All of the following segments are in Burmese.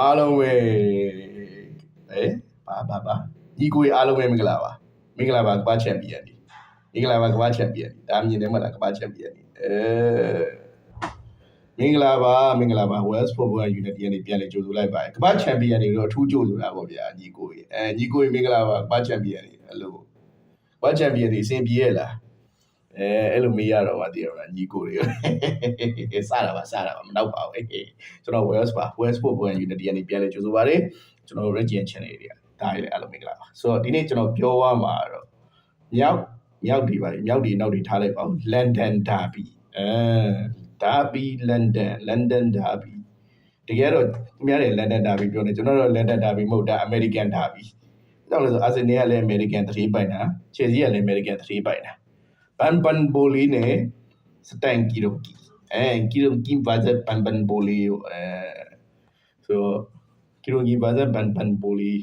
အားလုံးပဲဘာညီကိုအားလုံးပဲမင်္ဂလာပါကမ္ဘာချန်ပီယံဒီမင်္ဂလာပါကမ္ဘာချန်ပီယံဒီဒါမြင်တယ်မလားကမ္ဘာချန်ပီယံဒီမင်္ဂလာပါ West Football Unity ကနေပြန်လေကြိုဆိုလိုက်ပါတယ်ကမ္ဘာချန်ပီယံတွေတော့အထူးကြိုဆိုတာပေါ့ဗျာညီကိုကြီးမင်္ဂလာပါကမ္ဘာချန်ပီယံတွေအဲ့လိုကမ္ဘာချန်ပီယံတွေအဆင်ပြေရလားအဲ့လိုမေးရတော့ပါတည်ရလားညီကိုတွေစတာပါမနောက်ပါဘူးကျွန်တော် West Football Unity ကနေပြန်လေကြိုဆိုပါတယ်ကျွန်တော် Region Channel တွေကဒါတွေလည်းအဲ့လိုမင်္ဂလာပါဆိုတော့ဒီနေ့ကျွန်တော်ပြောရမှာတော့မြောက်ဒီနောက်ဒီထားလိုက်ပါဦး London Derby Derby London Derby တကယ်တော့သူများတွေ London Derby ပြောနေကျွန်တော်တို့ London Derby မဟုတ်ဒါ American Derby ကြောင့်လဲဆို Arsenal ကလည်း American 3ပိုင်တာ Chelsea ကလည်း American 3ပိုင်တာပန်ဘိုလီနဲ့စတန်ကီရိုကီကီရိုကီဘာဇက်ပန်ဘိုလီဆိုကီရိုကီဘာဇက်ပန်ဘိုလီ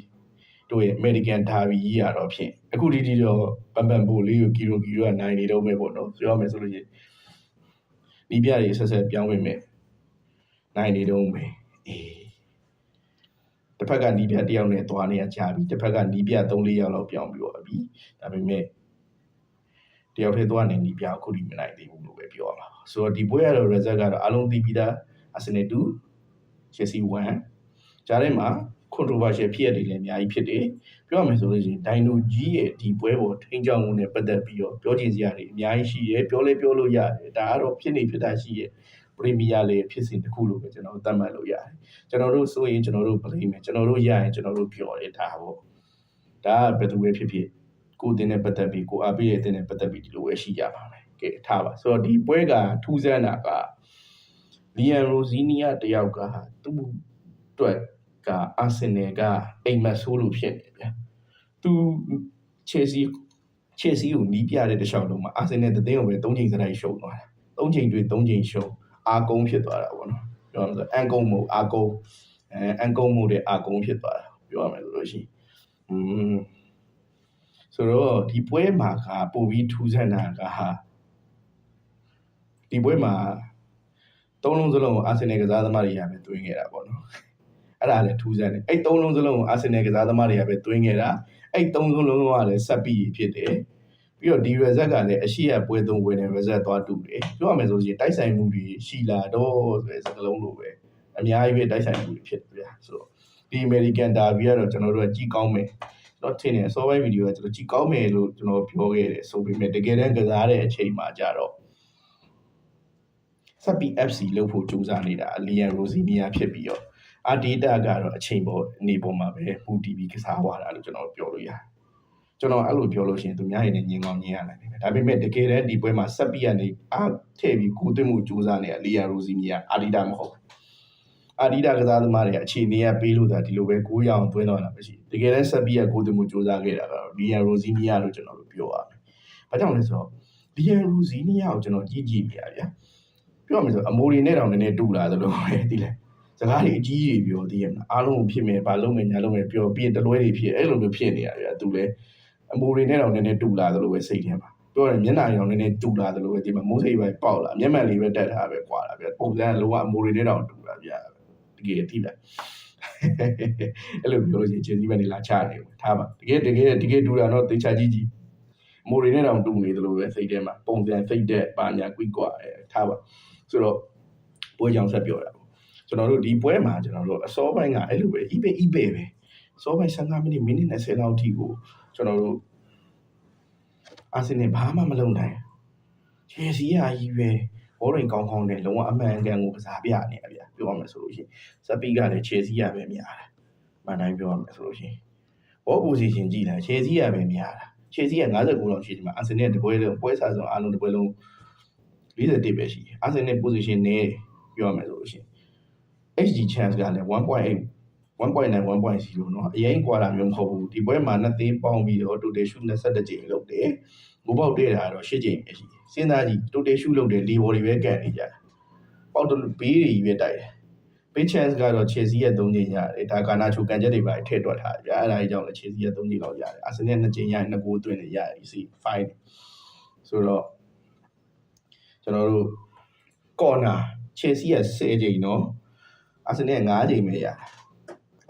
တို့ရဲ့ American Derby ကြီးရတော့ဖြင့်အခုဒီတော့ပန်ဘိုလီကိုကီရိုကီတို့ကနိုင်နေတော့မယ်ပေါ့နော်ပြောရမယ်ဆိုလို့ရှိရင်ဒီပြတွေဆက်ပြောင်းဝင်မယ်နိုင်နေတော့မယ်တစ်ဖက်ကနီးပြတယောက်နဲ့သွားနေရကြပြီတစ်ဖက်ကနီးပြ3-4ယောက်လောက်ပြောင်းပြီးတော့ပြီဒါပေမဲ့တယောက်ထဲသွားနေနီးပြအခုဒီမနိုင်သေးဘူးလို့ပဲပြောရမှာဆိုတော့ဒီပွဲရတော့ result ကတော့အားလုံးသိပြီးသား Arsenal 2 Chelsea 1ကြားထဲမှာ controversial ဖြစ်ရတယ်လည်းအများကြီးဖြစ်တယ်ပြောရမယ်ဆိုလို့ရှိရင်ဒိုင်နိုကြီးရဲ့ဒီပွဲပေါ်ထိန်းချောင်းမှုနဲ့ပတ်သက်ပြီးတော့ပြောချင်စရာတွေအများကြီးရှိတယ်ပြောလို့ရတယ်ဒါကတော့ဖြစ်တာရှိရဲ့ပရီမီယာလေးဖြစ်စဉ်တစ်ခုလို့ပဲကျွန်တော်သတ်မှတ်လို့ရတယ်ကျွန်တော်တို့ဆိုရင်ကျွန်တော်တို့ blame မယ်ကျွန်တော်တို့ရရင်ကျွန်တော်တို့ပြောတယ်ဒါပေါ့ဒါကဘယ်သူပဲဖြစ်ကိုအတင်းနဲ့ပတ်သက်ပြီးကိုအားပေးရဲ့အတင်းနဲ့ပတ်သက်ပြီးဒီလိုပဲရှိကြပါမယ်ကဲထားပါဆိုတော့ဒီပွဲကထူးဆန်းတာကလီယန်ရိုဇီနီယာတယောက်ကသူ့အတွက်ကအာဆင်နယ်ကအိမ်မက်ဆိုးလို့ဖြစ်နေဗျာသူချယ်ဆီကိုနီးပြတဲ့တခြားလုံးမှာအာဆင်နယ်တဲ့င်းကိုပဲ3ချိန်စတိုက်ရှုံးသွားတာ3ချိန်တွေ့3ချိန်ရှုံးအာကုန်းဖြစ်သွားတာပေါ့နော်ပြောရမယ်ဆိုအန်ကုန်းမို့အာကုန်းအန်ကုန်းမို့တဲ့အာကုန်းဖြစ်သွားတာပြောရမယ်ဆိုလို့ရှိရင်ဆိုတော့ဒီပွဲမှာကပို့ပြီးထူးဆန်းတာကဒီပွဲမှာ3လုံးစလုံးကိုအာဆင်နယ်ကစားသမားတွေကပဲတွင်းခဲ့တာပေါ့နော်အဲ့ဒါလည်းထူးဆန်းတယ်အဲ့3လုံးစလုံးကိုအာဆင်နယ်ကစားသမားတွေကပဲတွင်းခဲ့တာအဲ့3လုံးလုံးကလည်းဆက်ပြီးဖြစ်တယ်ပြီးတော့ဒီ result ကလည်းအရှိရပွဲ3ပွဲနဲ့ result သွားတူတယ်ပြောရမယ်ဆိုရင်တိုက်ဆိုင်မှုတွေရှိလာတော့ဆိုတဲ့စကားလုံးလိုပဲအများကြီးပဲတိုက်ဆိုင်မှုတွေဖြစ်တယ်ဗျာဆိုတော့ဒီ American Derby ကတော့ကျွန်တော်တို့ကကြည့်ကောင်းမယ်တော့ထင်တယ်အစောပိုင်းဗီဒီယိုကကျွန်တော်ကြည့်ကောင်းမယ်လို့ကျွန်တော်ပြောခဲ့တယ်ဆိုပေမဲ့တကယ်တမ်းကစားတဲ့အချိန်မှာကြတော့ဆက်ပြီး FC လုပ်ဖို့ကြိုးစားနေတာလီယန်ရိုဇီနီယာဖြစ်ပြီးတော့အာဒေတာကတော့အချိန်ပေါ်အနေပေါ်မှာပဲပူတီဗီကစားသွားတာလို့ကျွန်တော်ပြောလို့ရတယ်ကျွန်တော်အဲ့လိုပြောလို့ရှိရင်သူများရင်လည်းညင်ကောင်းညင်ရနိုင်တယ်ဒါပေမဲ့တကယ်တမ်းဒီပွဲမှာဆက်ပြီးကနေအားထည့်ပြီးကိုသွင်းမှုကြိုးစားနေတာလီယန်ရိုဇီနီယာအာဒီတာမဟုတ်အာဒီတာကစားသမားတွေအခြေအနေကပေးလို့သာဒီလိုပဲ9ရောင်သွင်းတော့တာမရှိတကယ်တမ်းဆက်ပြီးကကိုသွင်းမှုကြိုးစားခဲ့တာကတော့လီယန်ရိုဇီနီယာလို့ကျွန်တော်တို့ပြောရမယ်ဘာကြောင့်လဲဆိုတော့လီယန်ရိုဇီနီယာကိုကျွန်တော်ကြည့်နေရဗျာပြောရမယ်ဆိုအမိုရီနဲ့တောင်နည်းနည်းတူလာသလိုပဲဒီလေစကားတွေအကြီးကြီးပြောသေးရမလားအားလုံးဖြစ်မယ်ဘာလုံးမယ်ညာလုံးမယ်ပြောပြီးတလွဲတွေဖြစ်အဲ့လိုမျိုးဖြစ်နေရဗျာသူလည်းအမိုရီနဲ့တောင်နည်းနည်းတူလာသလိုပဲစိတ်ထဲမှာပြောရင်မျက်နှာရောင်နည်းနည်းတူလာသလိုပဲဒီမှာမိုးစိတ်ပဲပေါက်လာမျက်မှန်လေးပဲတက်ထားပဲကွာလာဗျာပုံစံကလုံးဝအမိုရီနဲ့တောင်တူလာဗျာတကယ်တိလားအဲ့လိုပြောလို့ရှိရင်ချင်းစီပဲနေလာချနေဘူးထားပါတကယ်တူတာတော့တေချာကြီးအမိုရီနဲ့တောင်တူနေသလိုပဲစိတ်ထဲမှာပုံစံစိတ်တဲ့ပါညာကွီကွာထားပါဆိုတော့ပွဲကြောင်ဆက်ပြောတာကျွန်တော်တို့ဒီပွဲမှာကျွန်တော်တို့အစောပိုင်းကအဲ့လိုပဲ eBay ပဲအစောပိုင်း15မိနစ်20လောက်ထိကိုကျွန်တော်တို့အာဆင်နယ်ဘာမှမလုပ်နိုင်ချယ်ဆီကကြီးပဲဘောရင်ကောင်းတယ်လုံးဝအမှန်ကန်ကိုကစားပြနေရဗျာပြောရမယ်ဆိုလို့ရှိရင်စပီကလည်းချယ်ဆီကပဲများတယ်မှန်တိုင်းပြောရမယ်ဆိုလို့ရှိရင်ဘော position ကြည့်တာချယ်ဆီကပဲများတာချယ်ဆီက59လောက်ရှိဒီမှာအာဆင်နယ်တပွဲလုံးပွဲစားဆုံးအားလုံးတပွဲလုံး41ပဲရှိတယ်အာဆင်နယ် position နဲ့ပြောရမယ်ဆိုလို့ရှိရင်HD chance ကလည်း 1.8 1.9 1.0 เนาะအရင်ကွာတာမျိုးမဟုတ်ဘူးဒီပွဲမှာနှစ်သိန်းပေါင်းပြီးတော့ total shoot 21ကြိမ်လုပ်တယ်ငိုပေါက်တဲ့တာတော့8ကြိမ်ပဲရှိတယ်စဉ်းစားကြည့် total shoot လုပ်တယ်လီဘော်တွေပဲကန်နေကြတယ်ပေါက်တော့ဘေးတွေပဲတိုက်တယ်ဘေး chance ကတော့ Chelsea ရဲ့3ကြိမ်ရတယ်ဒါကာနာချိုကန်ချက်တွေပါထည့်တွက်ထားတယ်ဗျာအဲ့ဒါကြီးကြောင့်လည်း Chelsea ရဲ့3ကြိမ်လောက်ရတယ်အာဆင်နယ်2ကြိမ်ရရင်2ဂိုးသွင်းနေရတယ်စီ fine ဆိုတော့ကျွန်တော်တို့ corner Chelsea ရဲ့10ကြိမ်เนาะအာဆင်နယ်9ကြိမ်ပဲရ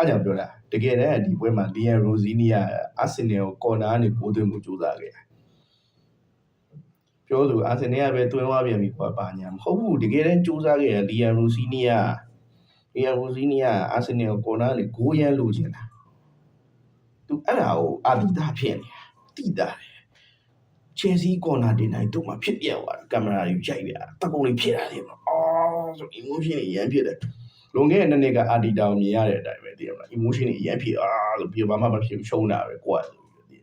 အားကြောင့်ပြောတာတကယ်တမ်းဒီပွဲမှာလီယန်ရိုဇီနီယာအာဆင်နယ်ကိုကော်နာကနေဂိုးသွင်းမှုကြိုးစားခဲ့ပြောလို့အာဆင်နယ်ကပဲသွင်းသွားပြန်ပြီကွာပါညာမဟုတ်ဘူးတကယ်တမ်းကြိုးစားခဲ့လီယန်ရိုဇီနီယာအာဆင်နယ်ကိုကော်နာကနေဂိုးရမ်းလို့ချင်တာသူအဲ့ဒါကိုအာဒီတာဖြစ်နေတာတိတာချယ်ဆီကော်နာတင်တိုင်းသူ့မှာဖြစ်ပြသွားတာကင်မရာယူရိုက်ပြတကုံလေးဖြစ်တာလေဆို emotion တွေရမ်းဖြစ်တယ်လွန်ခဲ့တဲ့နှစ်နှစ်ကအာဒီတာကိုမြင်ရတဲ့အတိုင်းပဲသိရမလား emotion တွေရမ်းဖြစ်လို့ပြီးတော့ဘာမှမဖြစ်ဘူးရှုံးတာပဲကွာလို့သိရ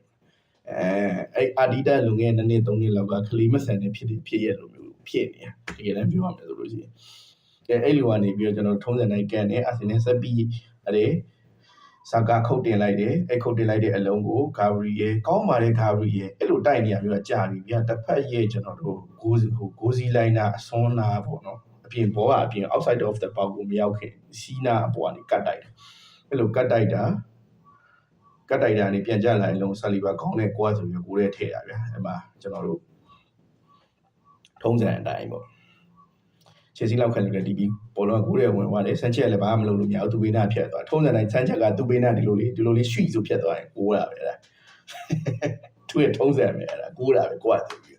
အဲ့အာဒီတာလွန်ခဲ့တဲ့နှစ်နှစ်သုံးနှစ်လောက်ကခလီမဆန်နဲ့ဖြစ်ရလို့မျိုးဖြစ်နေတာတကယ်တမ်းပြောရမယ်ဆိုလို့ရှိရင်အဲ့လိုကနေပြီးတော့ကျွန်တော်ထုံးစံတိုင်းကန်နဲ့အာဆင်နယ်ဆက်ပြီးအဲ့ဆာကာခုတ်တင်လိုက်တယ်အဲ့ခုတ်တင်လိုက်တဲ့အလုံးကိုဂါဘရီရဲ့ကောင်းပါတယ်ဂါဘရီရဲ့အဲ့လိုတိုက်နေရမျိုးကကြာပြီဗျာတစ်ဖက်ရဲ့ကျွန်တော်တို့ဂိုးစီလိုင်းနာအစွန်းနာပေါ့နော်အပြင်ဘောကအပြင် outside of the box ကိုမရောက်ခင်စီးနာအပေါ်ကနေကတ်တိုက်တယ်အဲ့လိုကတ်တိုက်တာနေပြန်ကြလာရင်လုံးဆာလီဘာခေါင်းနဲ့ကိုကဆိုပြီးကိုရဲထည့်တာဗျာအဲ့မှာကျွန်တော်တို့ထုံးစံအတိုင်းပေါ့ချယ်ဆီလောက်ခံလို့လည်းဒီဘောလုံးကကိုရဲဝင်သွားတယ်ဆန်ချက်ကလည်းဘာမှမလုပ်လို့မရဘူးသူဘေးနာဖြတ်သွားထုံးစံတိုင်းဆန်ချက်ကသူဘေးနာဒီလိုလေးရွှိဆိုဖြတ်သွားရင်ကိုတာပဲအဲ့ဒါသူ့ရဲ့ထုံးစံပဲအဲ့ဒါကိုတာပဲကိုကဆိုပြီး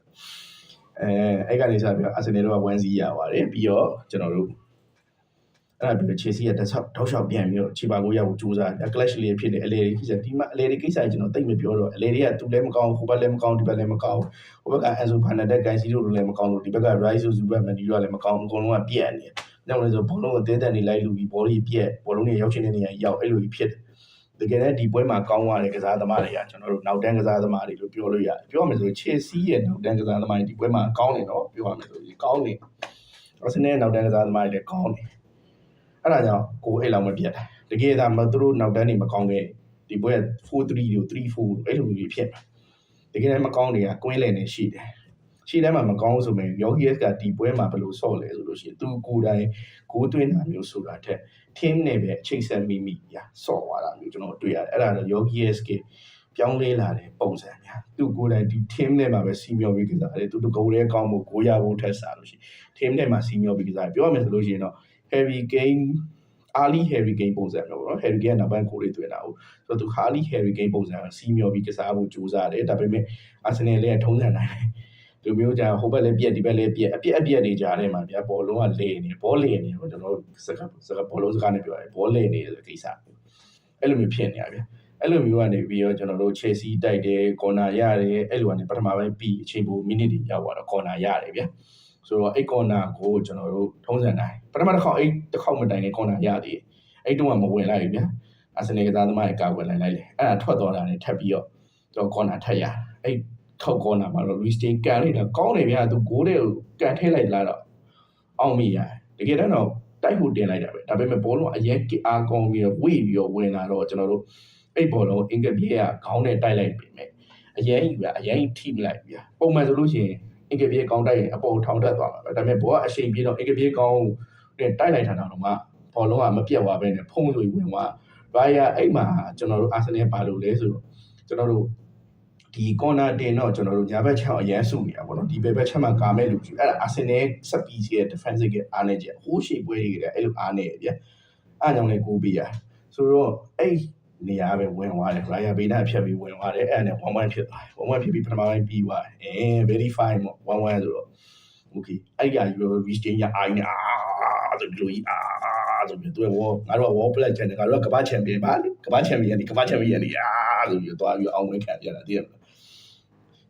အဲ့ကနေစပြီးတော့အာဆင်နယ်တို့က1-0ရပါတယ်ပြီးတော့ကျွန်တော်တို့အဲ့ဒါပြီးတော့ချယ်ဆီကတောက်လျှောက်ပြန်ပြီးတော့ချီပါကိုရောက်ကြိုးစားတယ် clash လေးဖြစ်တယ်အလေတွေကိစ္စဒီမှာအလေတွေကိစ္စကျွန်တော်တိတ်မပြောတော့အလေတွေကသူလည်းမကောင်းဟိုဘက်လည်းမကောင်းဒီဘက်လည်းမကောင်းဟိုဘက်ကအန်ဆိုဖာနာဒက်ကန်စီတို့လည်းမကောင်းလို့ဒီဘက်က Rise ဆိုဘက်မန်ဒီတို့လည်းမကောင်းအကုန်လုံးကပြက်နေတယ်။နောက်လည်းဆိုဘောလုံးကိုတဲတက်နေလိုက်လူပြီးဘောကြီးပြက်ဘောလုံးတွေရောက်ချင်တဲ့နေရာရောက်အဲ့လိုကြီးဖြစ်တယ်။တကယ်တမ်းဒီပွဲမှာကောင်းသွားတဲ့ကစားသမားတွေကကျွန်တော်တို့နောက်တန်းကစားသမားတွေလို့ပြောလို့ရတယ်။ပြောရမယ်ဆိုချယ်ဆီရဲ့နောက်တန်းကစားသမားတွေဒီပွဲမှာကောင်းနေတော့ပြောရမယ်ဆိုရင်ကောင်းနေ။အာဆင်နယ်နောက်တန်းကစားသမားတွေလည်းကောင်းနေ။အဲ့ဒါကြောင့်ကိုအဲ့လောက်မပြတ်တာတကယ်ဒါမှသူတို့နောက်တန်းနေမကောင်းခဲ့ဒီပွဲ4-3တို့3-4အဲ့လိုမျိုးဖြစ်မှာတကယ်တမ်းမကောင်းတွေကကွင်းလည်နေရှိတယ်ရှေ့တန်းမှာမကောင်းဆိုရင်ယောဂီယက်ကဒီပွဲမှာဘယ်လိုဆော့လဲဆိုလို့ရှိရင်သူကိုယ်တိုင်ဂိုးသွင်းတာမျိုးဆိုတာထက် team နဲ့ပဲအချိတ်ဆက်မိဆော့သွားတာမျိုးကျွန်တော်တွေ့ရတယ်အဲ့ဒါတော့ယောဂီယက်ကပြောင်းလဲလာတဲ့ပုံစံများသူကိုယ်တိုင်ဒီ team နဲ့မှာပဲစီမျောပြီးကစားတယ်သူတကုံလေးကောင်းဖို့ကိုရဖို့ထက်စားလို့ရှိရင် team နဲ့မှာစီမျောပြီးကစားပြောရမယ်ဆိုလို့ရှိရင်တော့Harry Kane Ali Harry Kane ပုံစံမျိုးပေါ့နော် Harry Kane ကနောက်ပိုင်းကိုလေးတွေ့တာဟုတ်ဆိုတော့သူ Ali Harry Kane ပုံစံကစီးမျောပြီးကစားဖို့ကြိုးစားတယ်ဒါပေမဲ့ Arsenal လည်းထုံးစံတိုင်းလူမျိုးကြဟိုဘက်လည်းပြက်ဒီဘက်လည်းပြက်အပြက်တွေကြားထဲမှာဗျာဘောလုံးကလဲနေဘောလဲနေတော့ကျွန်တော်တို့စကားဘောလုံးစကားနဲ့ပြောရတယ်ဘောလဲနေဆိုကိစ္စအဲ့လိုမျိုးဖြစ်နေရဗျာအဲ့လိုမျိုးကနေပြီးတော့ကျွန်တော်တို့ Chelsea တိုက်တယ်ကော်နာရတယ်အဲ့လိုကနေပထမပိုင်းပြီးအချိန်ပိုမိနစ်တွေရောက်သွားတော့ကော်နာရတယ်ဗျာဆိုတော့အဲ့ကော်နာကိုကျွန်တော်တို့ထုံးစံတိုင်းပထမတစ်ခေါက်အဲ့တစ်ခေါက်မတိုင်နဲ့ကော်နာရသေးတယ်အဲ့တုန်းကမဝင်လိုက်ဘူးဗျာအာဆင်နယ်ကစားသမားတွေကာကွယ်လိုက်တယ်အဲ့ဒါထွက်သွားတာနဲ့ထပ်ပြီးတော့ကျွန်တော်ကော်နာထက်ရအဲ့ထောက်ကော်နာမှာတော့ Luis-Jane ကန်လိုက်တာကောင်းတယ်ဗျာသူဂိုးတွေကိုကန်ထည့်လိုက်လာတော့အောင်မိရတယ်တကယ်တော့တိုက်ဖို့တင်လိုက်တာပဲဒါပေမဲ့ဘောလုံးအရင်အားကောင်းပြီးတော့ဝေ့ပြီးတော့ဝင်လာတော့ကျွန်တော်တို့အဲ့ဘောလုံးအင်္ဂပြေးကခေါင်းနဲ့တိုက်လိုက်ပြီမဲ့အရင်ကြီးဗျာအရင်ထိပလိုက်ဗျာပုံမှန်ဆိုလို့ရှိရင်အင်္ဂပြေးကောင်းတိုက်ရင်အပေါ်ထောင်တက်သွားမှာပဲဒါပေမဲ့ဘောကအရှိန်ပြေးတော့အင်္ဂပြေးကောင်းနဲ့တိုက်လိုက်တာတော့မှဘောလုံးကမပြတ်သွားပဲနဲ့ဖုံးဆိုဝင်သွားဘာရအဲ့မှာကျွန်တော်တို့အာဆင်နယ်ဘာလို့လဲဆိုတော့ကျွန်တော်တို့ဒီကော်နာတင်တော့ကျွန်တော်တို့ညာဘက်ချောင်းအရန်စုနေတာပေါ့နော်ဒီဘက်ချက်မှာကာမဲ့လို့ရှိအဲ့ဒါအာဆင်နယ်ဆက်ပြီးရဲ့ defensive ကအားနေကြဟိုးရှိပွဲတွေကအဲ့လိုအားနေရဗျအားကြောင့်လည်းကိုပေးရဆိုတော့အဲ့နေရာပဲဝင်သွားတယ် Ryan Bader ဖြတ်ပြီးဝင်သွားတယ်အဲ့ဒါနဲ့1-1ဖြစ်သွားတယ်1-1ဖြစ်ပြီးပထမပိုင်းပြီးသွားတယ်very fine ပေါ့1-1ဆိုတော့ okay အဲ့က Luis-Jane ရအိုင်းနေဆိုပြီးလို့ဆိုပြီးသူကငါတို့က World Black Channel ငါတို့ကကမ္ဘာချန်ပီယံပါလေကမ္ဘာချန်ပီယံနေဆိုပြီးတော့ပြီးအောင်ဝင်ခံပြတာတည်ရမလား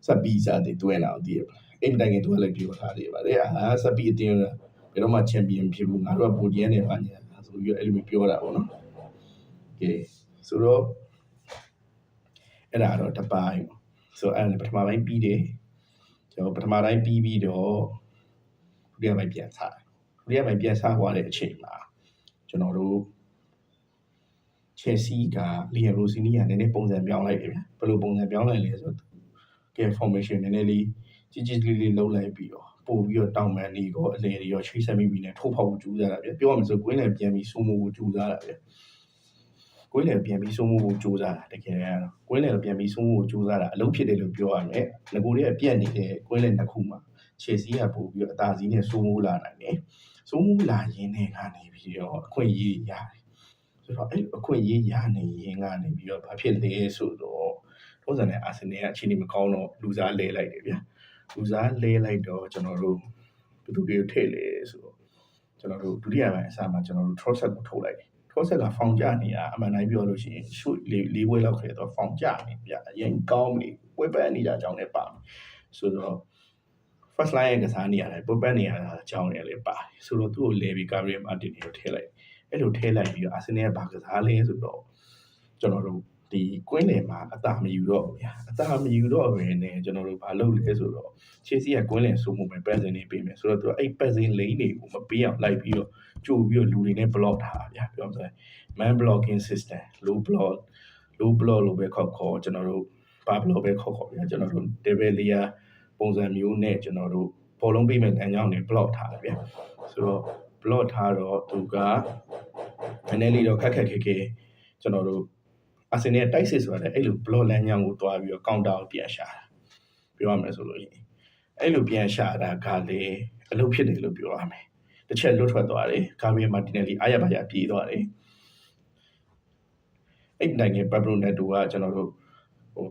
စပီစားတယ်တွဲလာအောင်တည်ရမလားအဲ့တိုင်းကသူကလည်းပြောထားတယ်ပါတယ်စပီအတင်းဘယ်တော့မှချန်ပီယံဖြစ်ဘူးငါတို့ကပိုဒီယန်နဲ့ပါညာဆိုပြီးအဲ့လိုမျိုးပြောတာပေါ့နော်โอเคဆိုတော့အဲ့ဒါတော့တပိုင်းပေါ့ဆိုအဲ့ဒါပထမပိုင်းပြီးတယ်ကျွန်တော်ပထမတိုင်းပြီးတော့ဒုတိယပိုင်းပြန်စားဒုတိယပိုင်းပြန်စားသွားတဲ့အချိန်မှာကျွန်တော်တို့ Chelsea က Liam Rosini ကနည်းနည်းပုံစံပြောင်းလိုက်တယ်ဗျာဘယ်လိုပုံစံပြောင်းလိုက်လဲဆိုတော့ကဲ formation နည်းနည်းလေးကြီးလေးလှုပ်လိုက်ပြီးတော့ပို့ပြီးတော့တောင်ပန်လေးကိုအလေတွေရောချိတ်ဆက်မိပြီးနဲ့ထိုးဖောက်ဖို့ကြိုးစားတာဗျာပြောရမယ်ဆိုကွင်းလည်ပြန်ပြီးစိုးမိုးဖို့ကြိုးစားတာဗျာကွင်းလည်ပြန်ပြီးစိုးမိုးဖို့ကြိုးစားတာတကယ်ကတော့ကွင်းလည်ပြန်ပြီးစိုးမိုးဖို့ကြိုးစားတာအလုပ်ဖြစ်တယ်လို့ပြောရမယ်ငကိုတွေကပြက်နေတဲ့ကွင်းလည်တစ်ခုမှာ Chelsea ကပို့ပြီးတော့အသာစီးနဲ့စိုးမိုးလာနိုင်တယ်စိုးမိုးလာရင်းနဲ့ကနေပြီးတော့အခွင့်အရေးရတယ် ဆိုတော့အဲ့အခွင့်အရေးရနေရင်ကနေပြီးတော့ဘာဖြစ်လဲဆိုတော့ထုံးစံနဲ့အာဆင်နယ်ကအခြေအနေမကောင်းတော့လူစားလဲလိုက်တယ်ဗျာလူစားလဲလိုက်တော့ကျွန်တော်တို့ဘယ်သူတွေကိုထည့်လဲဆိုတော့ကျွန်တော်တို့ဒုတိယပိုင်းအစားမှာကျွန်တော်တို့ Trossard ကိုထုတ်လိုက်တယ် Trossard ကဖောင်ကျနေတာအမှန်တိုင်းပြောလို့ရှိရင်ရွှေ့လေးပွဲလောက်ခဲ့တော့ဖောင်ကျနေဗျာအရင်ကောင်းနေပွဲပန်းနေတာကြောင့်လည်းပါမယ်ဆိုတော့ first line ရဲ့ကစားနေရတယ်ပွဲပန်းနေရတာအကြောင်းရလည်းပါတယ်ဆိုတော့သူ့ကိုလဲပြီး Gabriel Martin ကိုထည့်လိုက်အဲ့လိုထည့်လိုက်ပြီးတော့အာဆင်နယ်ကဘာကစားလဲဆိုတော့ကျွန်တော်တို့ဒီကွင်းလယ်မှာအသာမယူတော့ဘူးဗျာအသာမယူတော့ဘဲနဲ့ကျွန်တော်တို့ဘာလုပ်လဲဆိုတော့ချေစီကကွင်းလယ်ဆိုမှုပဲပတ်စင်နေပေးမယ်ဆိုတော့သူအဲ့ပတ်စင်လိမ့်တွေကိုမပေးအောင်လိုက်ပြီးတော့ကြိုပြီးတော့လူတွေနဲ့ block ထားဗျာပြောမှဆို man blocking system low block လို့ပဲခေါ်ကျွန်တော်တို့ဘာ block ပဲခေါ်ဗျာကျွန်တော်တို့ table layer ပုံစံမျိုးနဲ့ကျွန်တော်တို့ဘောလုံးပေးမဲ့လမ်းကြောင်းတွေ block ထားတယ်ဗျာဆိုတော့ block ထားတော့သူကနည်းနည်းလေးတော့ခက်ခဲကျွန်တော်တို့အာဆင်နယ်တိုက်စစ်ဆိုတာအဲ့လို block လမ်းကြောင်းကိုတွားပြီးတော့ counter ကိုပြန်ရှာတာပြောရမယ်ဆိုလို့ရင်အဲ့လိုပြန်ရှာတာကလေအလုပ်ဖြစ်တယ်လို့ပြောရမယ်တစ်ချက်လွတ်ထွက်သွားတယ်ဂါဘရီယယ်မာတင်နယ်လီအားရပါရပြေးသွားတယ်အဲ့နိုင်ငံပက်ဘရိုနက်တိုကကျွန်တော်တို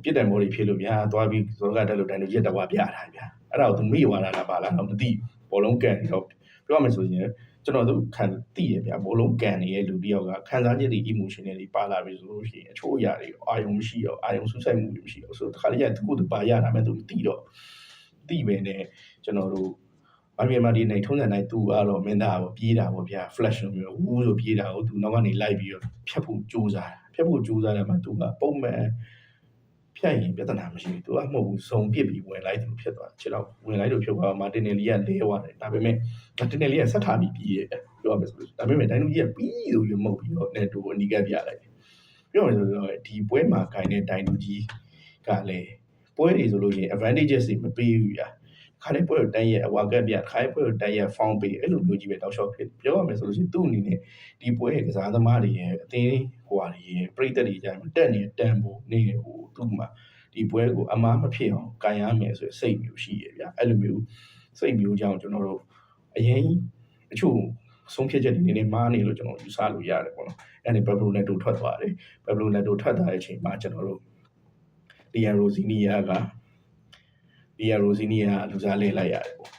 ့ပြစ်တယ်မိုးတွေဖြစ်လို့ဗျာသွားပြီးဇောကတက်လို့တိုင်းတို့ရက်တဝါပြထားဗျာအဲ့ဒါကိုသူမိသွားတာလားပါလားတော့မသိဘောလုံးကန်တော့ပြောရမယ်ဆိုရင်ကျွန်တော်တို့ခံသိရဗျာဘောလုံးကန်နေတဲ့လူတယောက်ကခံစားချက်တွေ emotion တွေပါလာပြီဆိုလို့ရှိရင်အချို့အရာတွေအာယုံမရှိတော့အာယုံဆူဆိုင်မှုတွေမရှိတော့ဆိုတော့တခါလေသူကိုယ်သူပါရတာမဲ့သူသိတော့သိပဲနဲ့ကျွန်တော်တို့ဘာပြေမာဒီနေထုံးစံတိုင်းသူကတော့မင်းသားကိုပြေးတာပေါ့ဗျာ flash လိုမျိုးဝူးဆိုပြေးတာကိုသူနောက်ကနေလိုက်ပြီးတော့ဖြတ်ဖို့ကြိုးစားတယ်မှာသူကပုံမှန်ဖြတ်ရင်ပြဿနာမရှိဘူးသူကမဟုတ်ဘူးစုံပစ်ပြီးဝင်လိုက်သူဖြစ်သွားတယ်ခြေတော့ဝင်လိုက်လို့ဖြစ်သွားမာတင်နယ်လီကလဲသွားတယ်ဒါပေမဲ့မာတင်နယ်လီကဆက်ထားပြီးပြေးတယ်ပြောရမယ်ဆိုလို့ဒါပေမဲ့ဒိုင်နူကြီးကပြီးလို့ရမဟုတ်ပြီးတော့နဲ့တူအနီးကပ်ပြလိုက်တယ်ပြောရမယ်ဆိုတော့ဒီပွဲမှာခိုင်းတဲ့ဒိုင်နူကြီးကလည်းပွဲတွေဆိုလို့ရှိရင် advantages တွေမပေးဘူးဗျာခါလေးပွဲကိုတန်းရဲ့အဝါကက်ပြခါလေးပွဲကိုတန်းရဲ့ found ပေးအဲ့လိုမျိုးကြီးပဲတောက်လျှောက်ဖြစ်ပြောရမယ်ဆိုလို့ရှိရင်သူ့အနေနဲ့ဒီပွဲရဲ့ကစားသမားတွေရဲ့အသင်းဟိုဟာတွေရဲ့ပြိသက်တွေကြိုင်တက်နေတန်ဖို့နေဟိုသူ့မှာဒီပွဲကိုအမားမဖြစ်အောင်ကန်ရမယ်ဆိုရယ်စိတ်မျိုးရှိရဗျာအဲ့လိုမျိုးစိတ်မျိုးကြောင့်ကျွန်တော်တို့အရင်အချို့ဆုံးဖြတ်ချက်တွေနည်းနည်းမားနေလို့ကျွန်တော်ယူဆလို့ရတယ်ပေါ့နော်အဲ့ဒီဘက်ဘလိုနဲ့တူထွက်သွားတယ်ဘက်ဘလိုနဲ့တူထွက်သွားတဲ့အချိန်မှာကျွန်တော်တို့ဒီယာရိုဇီနီယာကလူစားလဲလိုက်ရတယ်ပေါ့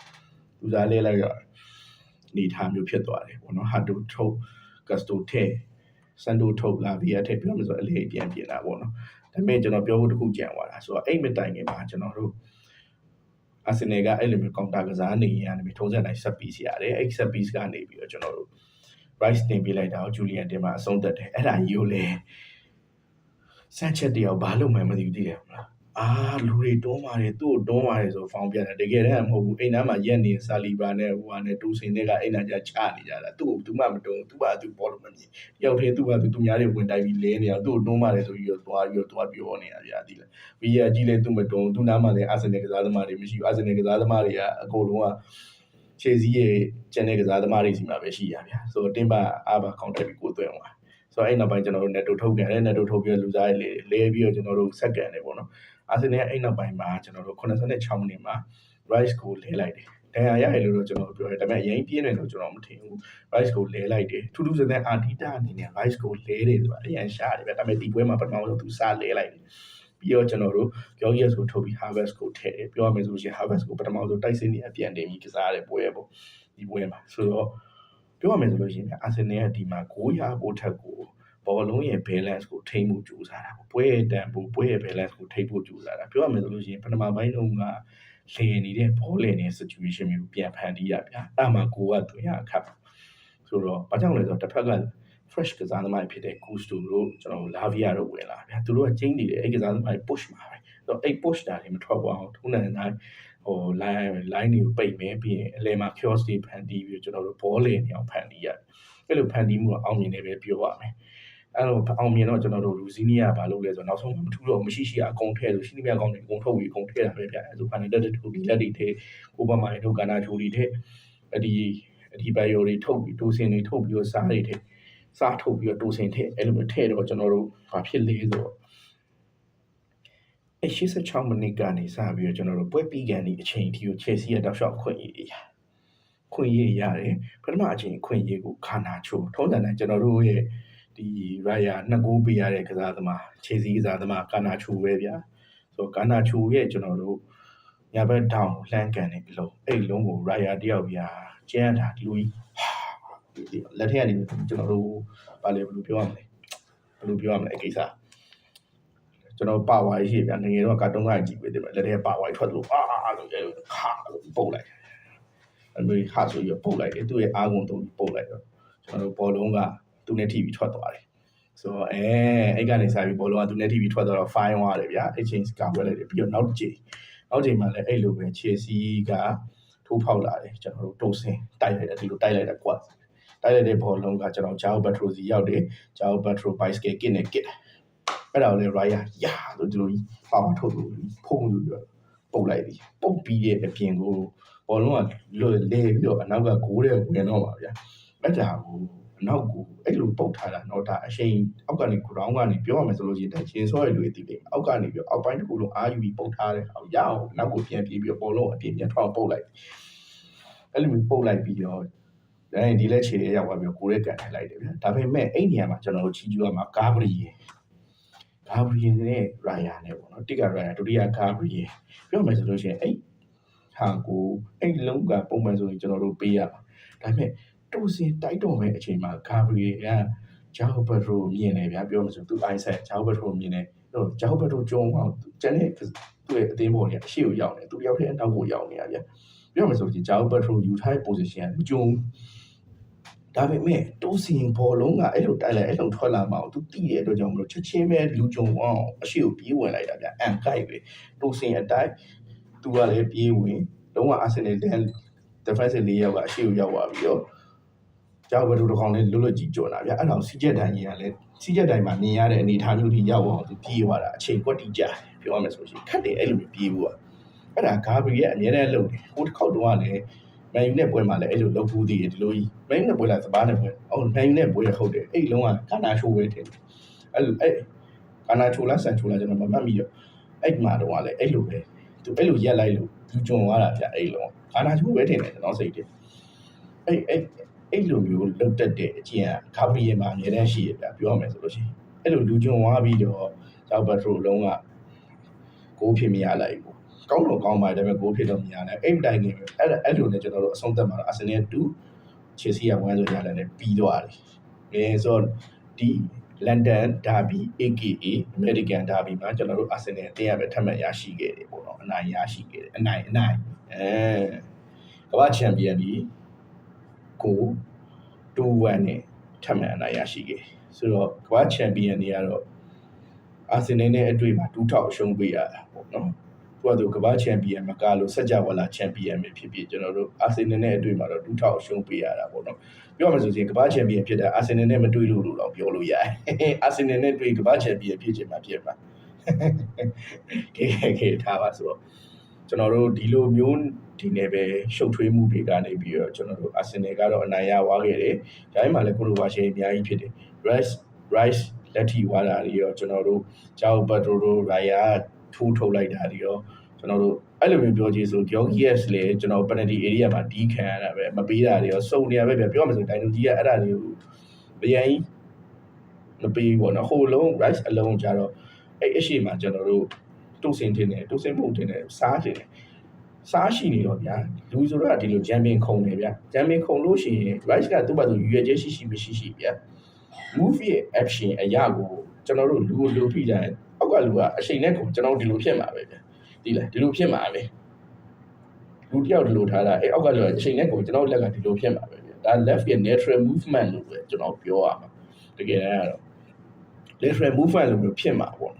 လူစားလဲလိုက်ရနေထားမျိုးဖြစ်သွားတယ်ပေါ့နော်ဟာတိုထုတ်ကတ်စတိုထဲစန်တိုထုတ်လာဗီယာထဲပြောမှဆိုအလေးပြန်ပြင်တာပေါ့နော်ဒါပေမဲ့ကျွန်တော်ပြောဖို့တခုကြံသွားတာဆိုတော့အဲ့မတိုင်ခင်မှာကျွန်တော်တို့အာဆင်နယ်ကအဲ့လိုမျိုးကောင်တာကစားနေရနေပြီးထုံးစံတိုင်းဆက်ပီးစီရတယ်အဲ့ဆက်ပီးကနေပြီးတော့ကျွန်တော်တို့ rice တင်ပေးလိုက်တာကိုဂျူလီယန်တင်မှာအဆုံးသက်တယ်အဲ့ဒါကြီးကိုလေစမ်းချက်တယောက်ဘာလို့မှမသိဘူးသိတယ်မလားလူတွေတွန်းပါတယ်သူ့ကိုတွန်းပါတယ်ဆိုဖောင်းပြတယ်တကယ်တမ်းမဟုတ်ဘူးအိမ်သားမှာရက်နေဆာလီဘာနဲ့ဟိုဟာနဲ့တူစင်တွေကအိမ်သားကြချနေကြတာသူ့ကိုသူမှမတွန်းသူ့ဘာသူဘောလုံးမမြင်တယောက်တည်းသူ့ဘာသူများတွေဝင်တိုက်ပြီးလဲနေတာသူ့ကိုတွန်းပါတယ်ဆိုပြီးတော့သွားပြောနေတာဗျာဒီလေဗီယာကြီးလည်းသူ့မတွန်းသူ့နားမှာလည်းအာဆင်နယ်ကစားသမားတွေမရှိဘူးအာဆင်နယ်ကစားသမားတွေကအကုန်လုံးကချေစီရဲ့ကျန်တဲ့ကစားသမားတွေစီမှာပဲရှိရဗျာဆိုတော့တင်ပါအားပါကောင်တက်ပြီးကိုသွင်းသွားဆိုတော့အဲ့နောက်ပိုင်းကျွန်တော်တို့ netto ထုတ်ကန်တယ် netto ထုတ်ပြီးလူစားတွေလဲပြီးတော့ကျွန်တော်တို့ဆက်ကန်တယ်ပေါ့နော်အာဆင်နယ်အဲ့နောက်ပိုင်းမှာကျွန်တော်တို့86မိနစ်မှာ rice ကိုလဲလိုက်တယ်ဒဏ်ရာရရလို့တော့ကျွန်တော်ပြောတယ်ဒါပေမဲ့အရင်ပြင်းတယ်လို့ကျွန်တော်မထင်ဘူး rice ကိုလဲလိုက်တယ်ထူးထူးဆန်းဆန်းအာတီတာအနေနဲ့ rice ကိုလဲတယ်ဆိုတာအရင်ရှားတယ်ဗျဒါပေမဲ့ဒီပွဲမှာပထမဆုံးသူစလဲလိုက်တယ်ပြီးတော့ကျွန်တော်တို့ Georgias ကိုထုတ်ပြီး harvest ကိုထည့်တယ်ပြောရမယ်ဆိုရင် harvest ကိုပထမဆုံးတိုက်စစ်နေအပြန်တင်ပြီးကစားတယ်ပွဲပေါ့ဒီပွဲမှာဆိုတော့ပြောရမယ်ဆိုလို့ရှိရင်အာဆင်နယ်ကဒီမှာ9ရဖို့ထက်ကိုဘောလုံးရဲ့ balance ကိုထိန်းဖို့ကြိုးစားတာပွဲရဲ့တန်ဖိုးပွဲရဲ့ balance ကိုထိန်းဖို့ကြိုးစားတာပြောရမယ်ဆိုလို့ရှိရင်ပထမပိုင်းလုံးကလေနေတဲ့ဘောလင်နေတဲ့ situation မျိုးပြန်ဖန်တီးရဗျာအဲ့မှာကိုကသွင်းရအခက်ဆိုတော့ဘာကြောင့်လဲဆိုတော့တစ်ဖက်က fresh ကစားသမားဖြစ်တဲ့ Gusto တို့ကျွန်တော် Lavia တို့ဝင်လာဗျာသူတို့ကကျင်းနေတယ်အဲ့ကစားသမား push မှာပဲဆိုတော့အဲ့ push တာတွေမထွက်သွားအောင်ထုံးတဲ့တိုင်းဟို line တွေကိုပိတ်မယ်ပြီးရင်အလဲမှာ chaos တွေဖန်တီးပြီးကျွန်တော်တို့ဘောလင်နေအောင်ဖန်တီးရတယ်အဲ့လိုဖန်တီးမှုအောင်မြင်တယ်ပဲပြောရမယ်အဲ့လိုအောင်မြင်တော့ကျွန်တော်တို့လူစီနီယာဘာလုပ်လဲဆိုတော့နောက်ဆုံးမထူးတော့မရှိအကုန်ထဲလို့ရှိနေမြကောင်းတွေအကုန်ထုတ်ပြီးအကုန်ထဲတာပဲဗျာအဲ့ဆိုဖန်တက်တူဒီလက်တွေထဲကိုပမာတွေထုတ်ကနာချိုတွေထဲအဒီဘိုင်ယိုတွေထုတ်ပြီးတိုးစင်တွေထုတ်ပြီးတော့စားတွေထဲစားထုတ်ပြီးတော့တိုးစင်ထဲအဲ့လိုမျိုးထဲတော့ကျွန်တော်တို့ဘာဖြစ်လဲဆိုတော့86မိနစ်ကနေစပြီးတော့ကျွန်တော်တို့ပွဲပြီးကန်ဒီအချိန်အထိကို Chelsea ရဲ့တောက်လျှောက်ခွင့်ရရတယ်ပထမအချိန်ခွင့်ရကိုခါနာချိုထုံးစံတိုင်းကျွန်တော်တို့ရဲ့ဒီ ဒီရိုင်ယာနှစ်ကိုးပေးရတဲ့ကစားသမားခြေစည်းကစားသမားကာနာချူပဲဗျာဆိုတော့ကာနာချူရဲ့ကျွန်တော်တို့ညာဘက်ထောင်လှမ်းကန်နေပြီလို့အဲ့လုံးကိုရိုင်ယာတယောက်ဗျာကျန်းတာဒီလိုကြီးလက်ထက်ကနေကျွန်တော်တို့ဗာလေဘယ်လိုပြောရမလဲအကိစ္စကျွန်တော်ပါဝါရေးရှိဗျာငငယ်တော့ကာတွန်းကကြည့်ပေးတယ်လက်ထက်ပါဝါရေးထွက်လို့လို့ခါလို့ပုတ်လိုက်အဲ့လိုခါဆိုရပုတ်လိုက်တယ်သူ့ရဲ့အားကုန်တုံးပုတ်လိုက်တော့ကျွန်တော်တို့ဘောလုံးကသူနဲ့ TV ထွက်သွားတယ်ဆိုတော့အဲ့ကနေစပြီးဘောလုံးကသူနဲ့ TV ထွက်သွားတော့ fine သွားတယ်ဗျာအဲ့ချိန်ကပွဲလိုက်တယ်ပြီးတော့နောက်တစ်ချိန်မှာလည်းအဲ့လိုပဲချယ်ဆီကထိုးဖောက်လာတယ်ကျွန်တော်တို့တုံးစင်တိုက်လိုက်တယ်ဒီလိုတိုက်လိုက်တာကွာတိုက်လိုက်တဲ့ဘောလုံးကကျွန်တော်ဂျာအိုဘတ်ထရိုစီရောက်တယ်ဂျာအိုဘတ်ထရိုဘိုက်စကယ်ကစ်နဲ့ကစ်အဲ့ဒါကိုလည်းရိုင်ယာယာလို့ဒီလိုကြီးပါမထုတ်လို့ဖုံးလို့ပြောပုတ်လိုက်ပြီပုတ်ပြီးရဲ့အပြင်ကိုဘောလုံးကလွယ်လေပြီးတော့အနောက်ကဂိုးတဲ့ဝင်တော့ပါဗျာအဲ့ဒါကိုအနောက်ကိုအဲ့လိုပုတ်ထားတာတော့ဒါအရှိန်အောက်ကနေ ground ကနေပြောရမယ်ဆိုလို့ရှိရင်ဒါချင်းစောရလူတွေသိတယ်အောက်ကနေပြီးအောက်ပိုင်းတစ်ခုလုံးအာယူပြီးပုတ်ထားတဲ့အောင်ရအောင်နောက်ကိုပြန်ပြေးပြီးဘောလုံးအပြင်ပြန်ထောင်းပုတ်လိုက်အဲ့လိုမျိုးပုတ်လိုက်ပြီးတော့ဒီလက်ခြေတွေရောက်သွားပြီးကိုရဲကန်ထိုင်လိုက်တယ်ဗျာဒါပေမဲ့အဲ့နေရာမှာကျွန်တော်တို့ချီကျူးရမှာဂါဘရီယယ်နဲ့ရိုင်ယာနဲ့ပေါ့နော်တစ်ကရိုင်ယာဒုတိယဂါဘရီယယ်ပြောမယ်ဆိုလို့ရှိရင်အဲ့ဟာကိုအဲ့လုံးကပုံမှန်ဆိုရင်ကျွန်တော်တို့ပေးရပါဒါပေမဲ့တူစင်တိုက်တော်မဲ့အချိန်မှာဂါဘရီယယ်ကဂျာဟိုဘတ်ရိုမြင်တယ်ဗျာပြောမယ်ဆိုသူအိုင်ဆက်ဂျာဟိုဘတ်ရိုမြင်တယ်တော့ဂျာဟိုဘတ်ရိုကျုံအောင်ကျန်တဲ့သူ့ရဲ့အသင်းပေါ်တွေအရှိကိုရောက်နေသူရောက်တဲ့အနောက်ကိုရောက်နေတာဗျာပြောမယ်ဆိုရင်ဂျာဟိုဘတ်ရိုယူထားတဲ့ position ကမကျုံဒါပေမဲ့တိုးစင်ဘောလုံးကအဲ့လိုတိုက်လိုက်အဲ့လိုထွက်လာမှအောင်သူတိတဲ့အတွက်ကြောင့်မလို့ချက်ချင်းပဲလူကြုံအောင်အရှိကိုပြေးဝင်လိုက်တာဗျအန်ကိုက်ပဲတိုးစင်အတိုက်သူကလည်းပြေးဝင်လုံးဝအာဆင်နယ်defensive ၄ယောက်ကအရှိကိုရောက်သွားပြီးတော့ကြောက်ဘယ်လိုတစ်ကောင်လေးလွတ်လွတ်ကြီးကြော်တာဗျအဲ့တော့စီချက်တိုင်းကြီးကလည်းစီချက်တိုင်းမှာမြင်ရတဲ့အနေအထားမျိုးကြီးရောက်အောင်သူပြေးသွားတာအချိန်ကွက်တီကြပြောရမယ်ဆိုရှင်ခက်တယ်အဲ့လိုပြေးဖို့ကအဲ့ဒါဂါဘရီရဲ့အများနဲ့လုံတယ်ဟိုတစ်ခေါက်တော့ကလည်းမန်ယူနဲ့ပွဲမှာလည်းအဲ့လိုလုပ်ဘူးသေးတယ်ဒီလိုကြီးမန်ယူနဲ့ပွဲလားစပါးနဲ့ပွဲမန်ယူနဲ့ပွဲဟုတ်တယ်အဲ့လုံးကကာနာချိုးပဲတင်အဲ့ကာနာချိုးလားဆန်ချိုးလားကျွန်တော်မမှတ်မိတော့အဲ့မှာတော့ကလည်းအဲ့လိုပဲသူအဲ့လိုရက်လိုက်လို့ယူကြုံသွားတာဗျအဲ့လုံးကာနာချိုးပဲတင်တယ်ကျွန်တော်စိတ်တယ်အဲ့လိုမျိုးလုတ်တက်တဲ့အကျင့်ကဂါဘရီယယ်မှာအများတန်းရှိရဗျပြောရမယ်ဆိုလို့ရှိရင်အဲ့လိုလူကြုံသွားပြီးတော့ဂျောက်ဘတ်ထရိုလုံးကကိုဖြစ်မရလိုက်ဘူးကောင်းတော့ကောင်းပါတယ်ဒါပေမဲ့ကိုဖြစ်တော့မရနိုင်အဲ့တိုင်နေပဲအဲ့လိုနဲ့ကျွန်တော်တို့အဆုံးသတ်မှာအာဆင်နယ်2ချယ်ဆီက1ဆိုရလာတယ်ပြီးသွားတယ်ဆိုတော့ဒီလန်ဒန်ဒါဘီ AKA American Derby မှာကျွန်တော်တို့အာဆင်နယ်အတင်းရပဲထပ်မံရရှိခဲ့တယ်ပေါ့နော်အနိုင်ရရှိခဲ့တယ်အနိုင်ကမ္ဘာချန်ပီယံဒီကို2-1နဲ့ထပ်မံအနိုင်ရရှိခဲ့ဆိုတော့ကမ္ဘာချန်ပီယံတွေကတော့အာဆင်နယ်နဲ့အတွေ့မှာ2ထောက်အရှုံးပေးရတာပေါ့နော်သူကကမ္ဘာချန်ပီယံမကလို့စัจ java လာချန်ပီယံပဲဖြစ်ဖြစ်ကျွန်တော်တို့အာဆင်နယ်နဲ့အတွေ့မှာတော့2ထောက်အရှုံးပေးရတာပေါ့နော်ပြောရမယ်ဆိုရင်ကမ္ဘာချန်ပီယံဖြစ်တဲ့အာဆင်နယ်နဲ့မတွေ့လို့တော့ပြောလို့ရတယ်အာဆင်နယ်နဲ့တွေ့ကမ္ဘာချန်ပီယံဖြစ်ချင်မှာဖြစ်မှာကဲထားပါဆိုတော့ကျွန်တော်တို့ဒီလိုမျိုးဒီနယ်ပဲရှုပ်ထွေးမှုတွေကနေပြီးတော့ကျွန်တော်တို့အာဆင်နယ်ကတော့အနိုင်ရသွားခဲ့တယ်ဒါပေမဲ့လည်းကိုလိုပါရှယ်အများကြီးဖြစ်တယ် rice လက်ထီဝါတာတွေရောကျွန်တော်တို့ဂျာအိုဘတ်တိုရိုရိုင်ယာထိုးထုတ်လိုက်တာတွေရောကျွန်တော်တို့အဲ့လိုမျိုးပြောကြည့်ဆိုဂျော်ဂီယက်စ်လည်းကျွန်တော် penalty area မှာဒီခံရတာပဲမပေးတာတွေရောစုံနေရပဲပြောမှဆိုဒိုင်နိုကြီးကအဲ့ဒါတွေကိုဗျာကြီးမပေးဘူးပေါ့နော်ဟိုလုံး rice အလုံးကြတော့အဲ့အရှိမှာကျွန်တော်တို့တုတ်စင်တင်တယ်တုတ်စင်ပုံတင်တယ်စားတင်တယ်စားရှိနေတော့ဗျာလူဆိုတော့ဒီလိုဂျမ်ပင်ခုံတယ်ဗျာဂျမ်ပင်ခုံလို့ရှိရင် rice ကသူ့ဘာသူရွေချက်ရှိမရှိဗျာ move ရဲ့ action အရာကိုကျွန်တော်တို့လူဖိတိုင်းအောက်ကလူကအချိန်နဲ့ကိုကျွန်တော်ဒီလိုဖြစ်မှာပဲဗျာဒီလားဒီလိုဖြစ်မှာပဲလူတယောက်ဒီလိုထားတာအဲ့အောက်ကလူကအချိန်နဲ့ကိုကျွန်တော်လက်ကဒီလိုဖြစ်မှာပဲဗျာဒါ left ရဲ့ natural movement လို့ပဲကျွန်တော်ပြောရမှာတကယ်တမ်းကတော့ lateral movement လို့မျိုးဖြစ်မှာပေါ့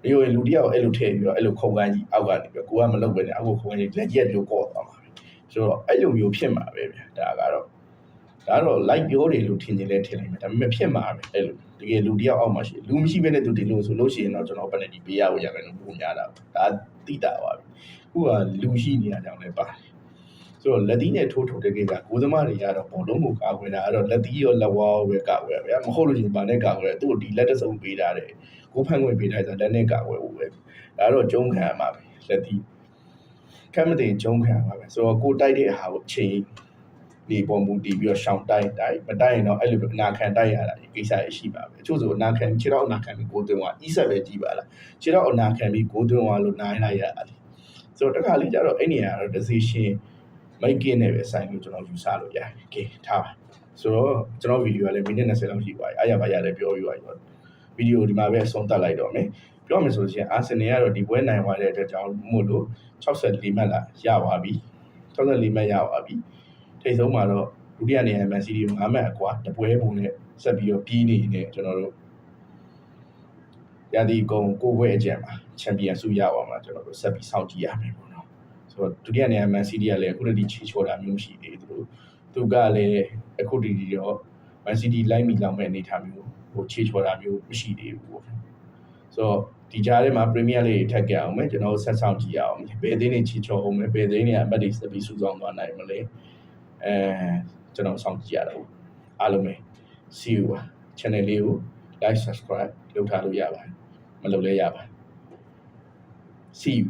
ဒီလိုလူတယောက်အဲ့လိုထည့်ပြီးတော့အဲ့လိုခုံကန်းကြီးအောက်ကနေပြီးကိုကမလုပ်ပဲနဲ့အောက်ကိုခုံကန်းကြီးလက်ရက်လို့ကော့သွားမှာဆိုတော့အဲ့လိုမျိုးဖြစ်မှာပဲဗျာဒါကတော့like ပြောတယ်လို့ထင်နေလဲထင်လိုက်မယ်ဒါပေမဲ့ဖြစ်မှာပဲအဲ့လိုတကယ်လူတယောက်အောက်မှာရှိလူမရှိဘဲနဲ့သူဒီလိုဆိုလို့ရှိရင်တော့ကျွန်တော် penalty ပေးရဖို့ရမယ်လို့ပုံများတာဒါသိတာပါပြီခုကလူရှိနေတာကြောင့်လည်းပါတယ်ဆိုတော့လက်သီးနဲ့ထိုးထုတ်တဲ့ကိစ္စကိုသမားတွေကတော့ဘောလုံးကိုကာကွယ်တာအဲ့တော့လက်သီးရောလက်ဝါးပဲကာကွယ်ရဗျာမဟုတ်လို့ရှိရင်ဗာနဲ့ကာကွယ်သူ့ကိုဒီလက်တစုံပေးထားတယ်ကိုဖန်ခွင့်ပေးထားဆိုလက်နဲ့ကာကွယ်ဖို့ပဲဒါတော့ကျုံးခံရမှာပဲလက်သီးကမ်းမတင်ကျုံးခံရမှာပဲဆိုတော့ကိုတိုက်တဲ့ဟာကိုအချိန် နေပေါ်မူတည်ပြီးတော့ရှောင်းတိုက်မတိုက်ရင်တော့အဲ့လိုအနာခံတိုက်ရတာဒီကိစ္စရရှိပါပဲအချို့ဆိုအနာခံခြေတော့အနာခံပြီးကိုသွင်းသွားအီးဆက်ပဲကြည့်ပါလားခြေတော့အနာခံပြီးကိုသွင်းသွားလို့နိုင်လိုက်ရတာလေဆိုတော့တခါလေးကျတော့အဲ့နေရာကတော့ decision making နဲ့ပဲဆိုင်လို့ကျွန်တော်ယူဆလို့ရတယ်โอเคထားပါဆိုတော့ကျွန်တော်ဗီဒီယိုကလည်းမိနစ်20လောက်ရှိသွားပြီအားရပါရတယ်ပြောပြီးသွားပြီဗီဒီယိုဒီမှာပဲအဆုံးသတ်လိုက်တော့မယ်ပြောမယ်ဆိုရင်အာဆင်နယ်ကတော့ဒီပွဲနိုင်သွားတဲ့အတွက်ကြောင့်မို့လို့64မှတ်လာရပါပြီ64မှတ်ရပါပြီထိပ်ဆုံးမှာတော့ဒုတိယနေရာမန်စီးတီး9မှတ်အကွာတပွဲပုံနဲ့ဆက်ပြီးတော့ပြီးနေနေကျွန်တော်တို့ရာသီကုံကိုပွဲအကြံမှာချန်ပီယံဆုရပါမှာကျွန်တော်တို့ဆက်ပြီးစောင့်ကြည့်ရမယ်ပေါ့နော်ဆိုတော့ဒုတိယနေရာမန်စီးတီးကလည်းအခုတည်းချီချော်တာမျိုးရှိသေးတယ်သူကလည်းအခုတည်းတော့မန်စီးတီးလိုက်မိလောက်မဲ့အနေထားမျိုးဟိုချေချော်တာမျိုးမရှိသေးဘူးပေါ့ဆိုတော့ဒီကြားထဲမှာပရီးမီးယားလိထက်ကြအောင်မယ်ကျွန်တော်ဆက်ဆောင်ကြည့်ရအောင်ဘယ်အသင်းတွေချေချော်အောင်မယ်ဘယ်အသင်းတွေအမှတ်တွေဆက်ပြီးစုဆောင်သွားနိုင်မလဲကျွန်တော်ဆောင်ကြည့်ရတော့အားလုံးပဲ see you ပါ channel လေးကို like subscribe လုပ်ထားလို့ရပါတယ်မလုပ်လဲရပါတယ် see you